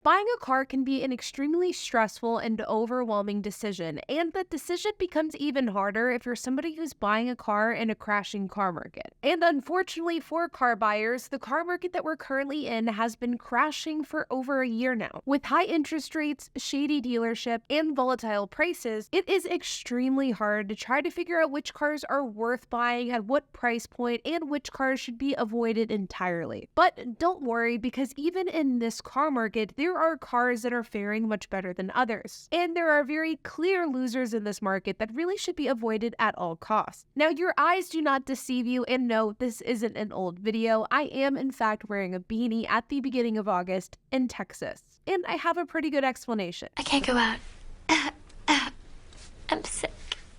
Buying a car can be an extremely stressful and overwhelming decision, and the decision becomes even harder if you're somebody who's buying a car in a crashing car market. And unfortunately for car buyers, the car market that we're currently in has been crashing for over a year now. With high interest rates, shady dealership, and volatile prices, it is extremely hard to try to figure out which cars are worth buying at what price point and which cars should be avoided entirely. But don't worry, because even in this car market, there are cars that are faring much better than others. And there are very clear losers in this market that really should be avoided at all costs. Now, your eyes do not deceive you, and no, this isn't an old video. I am in fact wearing a beanie at the beginning of August in Texas. And I have a pretty good explanation. I can't go out. I'm sick.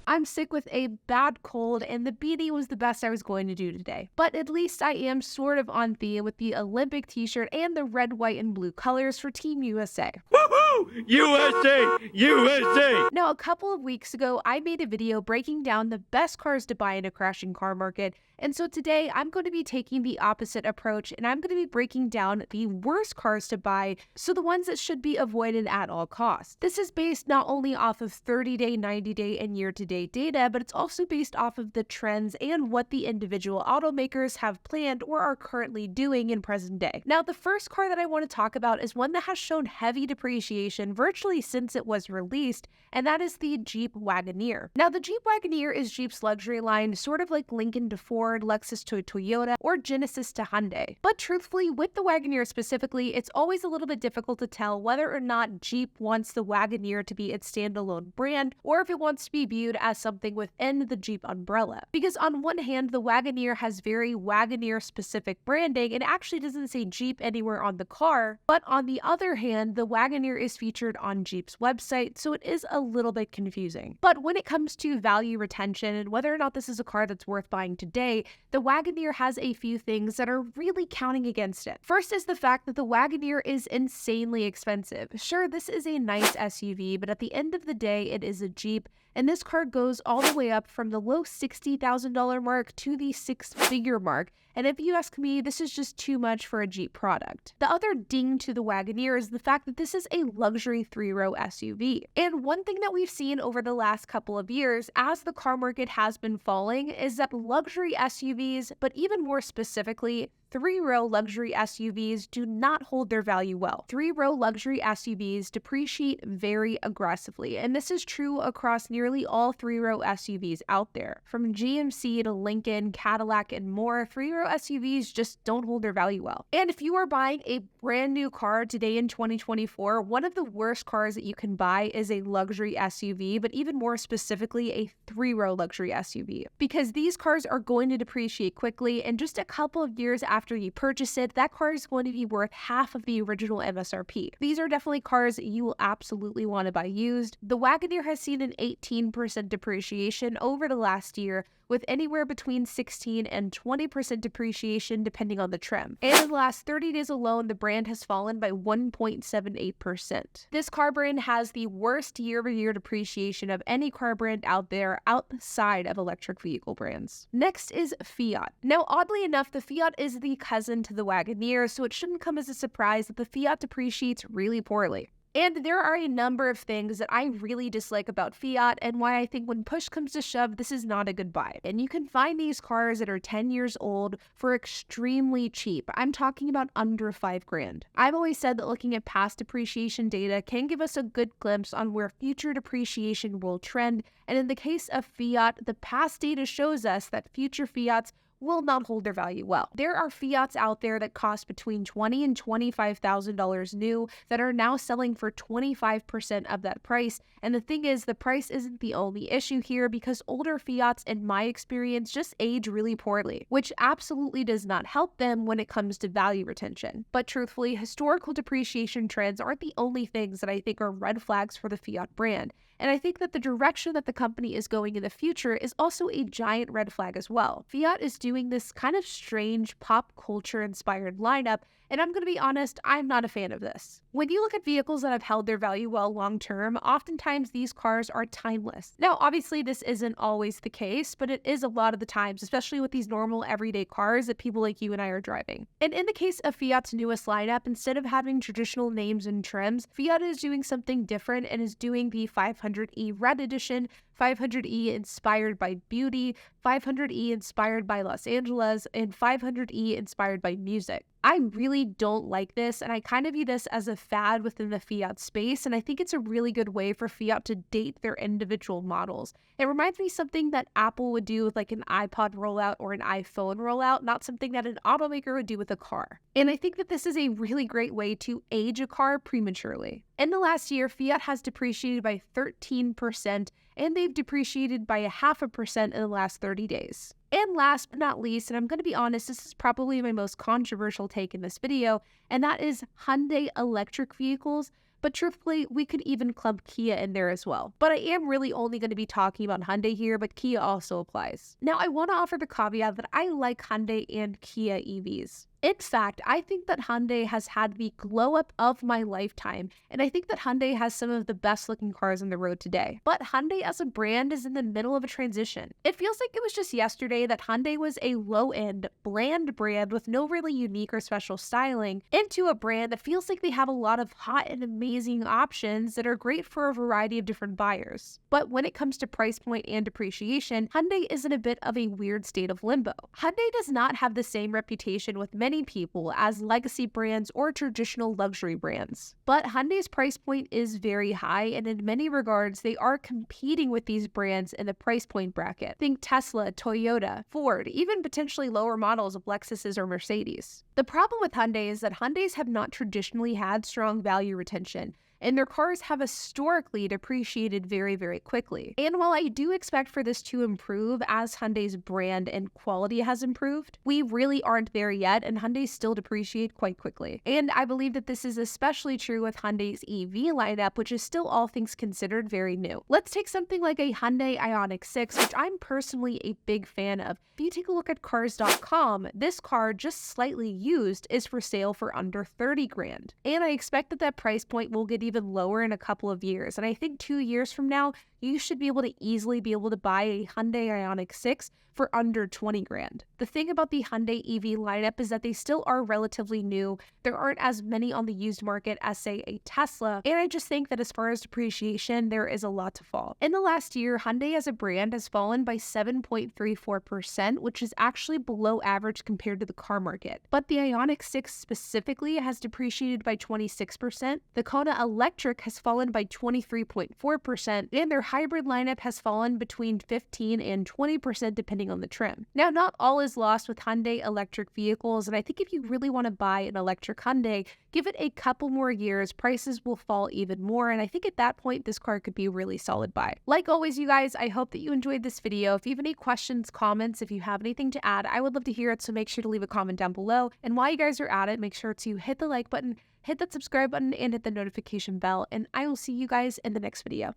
I'm sick with a bad cold, and the beanie was the best I was going to do today. But at least I am sort of on theme with the Olympic t-shirt and the red, white, and blue colors for Team USA. Woohoo! USA! USA! Now, a couple of weeks ago, I made a video breaking down the best cars to buy in a crashing car market. And so today, I'm going to be taking the opposite approach, and I'm going to be breaking down the worst cars to buy, so the ones that should be avoided at all costs. This is based not only off of 30-day, 90-day, and year-to-date data, but it's also based off of the trends and what the individual automakers have planned or are currently doing in present day. Now, the first car that I want to talk about is one that has shown heavy depreciation virtually since it was released, and that is the Jeep Wagoner. Now, the Jeep Wagoner is Jeep's luxury line, sort of like Lincoln to Ford, Lexus to Toyota, or Genesis to Hyundai. But truthfully, with the Wagoner specifically, it's always a little bit difficult to tell whether or not Jeep wants the Wagoner to be its standalone brand, or if it wants to be viewed as something within the Jeep umbrella. Because on one hand, the Wagoner has very Wagoner-specific branding, and actually doesn't say Jeep anywhere on the car, but on the other hand, the Wagoner is featured on Jeep's website, so it is a little bit confusing. But when it comes to value retention and whether or not this is a car that's worth buying today, the Wagoner has a few things that are really counting against it. First is the fact that the Wagoner is insanely expensive. Sure, this is a nice SUV, but at the end of the day, it is a Jeep, and this car goes all the way up from the low $60,000 mark to the six-figure mark. And if you ask me, this is just too much for a Jeep product. The other ding to the Wagoner is the fact that this is a luxury three-row SUV. And one thing that we've seen over the last couple of years as the car market has been falling is that luxury SUVs, but even more specifically, three-row luxury SUVs do not hold their value well. Three-row luxury SUVs depreciate very aggressively, and this is true across nearly all three-row SUVs out there. From GMC to Lincoln, Cadillac, and more, three-row SUVs just don't hold their value well. And if you are buying a brand new car today in 2024, one of the worst cars that you can buy is a luxury SUV, but even more specifically, a three-row luxury SUV. Because these cars are going to depreciate quickly, and just a couple of years after you purchase it, that car is going to be worth half of the original MSRP. These are definitely cars that you will absolutely want to buy used. The Wagoner has seen an 18% depreciation over the last year, with anywhere between 16 and 20% depreciation depending on the trim. And in the last 30 days alone, the brand has fallen by 1.78%. This car brand has the worst year-over-year depreciation of any car brand out there outside of electric vehicle brands. Next is Fiat. Now, oddly enough, the Fiat is the cousin to the Wagoner, so it shouldn't come as a surprise that the Fiat depreciates really poorly. And there are a number of things that I really dislike about Fiat and why I think when push comes to shove, this is not a good buy. And you can find these cars that are 10 years old for extremely cheap. I'm talking about under $5,000. I've always said that looking at past depreciation data can give us a good glimpse on where future depreciation will trend. And in the case of Fiat, the past data shows us that future Fiats will not hold their value well. There are Fiats out there that cost between $20,000 and $25,000 new that are now selling for 25% of that price. And the thing is, the price isn't the only issue here, because older Fiats, in my experience, just age really poorly, which absolutely does not help them when it comes to value retention. But truthfully, historical depreciation trends aren't the only things that I think are red flags for the Fiat brand. And I think that the direction that the company is going in the future is also a giant red flag as well. Fiat is doing this kind of strange pop culture inspired lineup, And I'm going to be honest, I'm not a fan of this. When you look at vehicles that have held their value well long term, oftentimes these cars are timeless. Now, obviously, this isn't always the case, but it is a lot of the times, especially with these normal everyday cars that people like you and I are driving. And in the case of Fiat's newest lineup, instead of having traditional names and trims, Fiat is doing something different and is doing the 500e Red Edition, 500e inspired by beauty, 500e inspired by Los Angeles, and 500e inspired by music. I really don't like this, and I kind of view this as a fad within the Fiat space, and I think it's a really good way for Fiat to date their individual models. It reminds me of something that Apple would do with like an iPod rollout or an iPhone rollout, not something that an automaker would do with a car. And I think that this is a really great way to age a car prematurely. In the last year, Fiat has depreciated by 13%, and they've depreciated by 0.5% in the last 30 days. And last but not least, and I'm going to be honest, this is probably my most controversial take in this video, and that is Hyundai electric vehicles. But truthfully, we could even clump Kia in there as well. But I am really only going to be talking about Hyundai here, but Kia also applies. Now, I want to offer the caveat that I like Hyundai and Kia EVs. In fact, I think that Hyundai has had the glow up of my lifetime, and I think that Hyundai has some of the best looking cars on the road today. But Hyundai as a brand is in the middle of a transition. It feels like it was just yesterday that Hyundai was a low-end, bland brand with no really unique or special styling into a brand that feels like they have a lot of hot and amazing options that are great for a variety of different buyers. But when it comes to price point and depreciation, Hyundai is in a bit of a weird state of limbo. Hyundai does not have the same reputation with many people as legacy brands or traditional luxury brands. But Hyundai's price point is very high, and in many regards, they are competing with these brands in the price point bracket. Think Tesla, Toyota, Ford, even potentially lower models of Lexuses or Mercedes. The problem with Hyundai is that Hyundais have not traditionally had strong value retention, and their cars have historically depreciated very, very quickly. And while I do expect for this to improve as Hyundai's brand and quality has improved, we really aren't there yet, and Hyundai still depreciate quite quickly. And I believe that this is especially true with Hyundai's EV lineup, which is still all things considered very new. Let's take something like a Hyundai Ioniq 6, which I'm personally a big fan of. If you take a look at cars.com, this car, just slightly used, is for sale for under 30 grand. And I expect that that price point will get even lower in a couple of years. And I think 2 years from now, you should be able to easily be able to buy a Hyundai Ioniq 6 for under 20 grand. The thing about the Hyundai EV lineup is that they still are relatively new. There aren't as many on the used market as, say, a Tesla. And I just think that as far as depreciation, there is a lot to fall. In the last year, Hyundai as a brand has fallen by 7.34%, which is actually below average compared to the car market. But the Ioniq 6 specifically has depreciated by 26%. The Kona Electric has fallen by 23.4%, and their hybrid lineup has fallen between 15 and 20% depending on the trim. Now, not all is lost with Hyundai electric vehicles, and I think if you really want to buy an electric Hyundai, give it a couple more years, prices will fall even more, and I think at that point, this car could be a really solid buy. Like always, you guys, I hope that you enjoyed this video. If you have any questions, comments, if you have anything to add, I would love to hear it, so make sure to leave a comment down below. And while you guys are at it, make sure to hit the like button, hit that subscribe button, and hit the notification bell, and I will see you guys in the next video.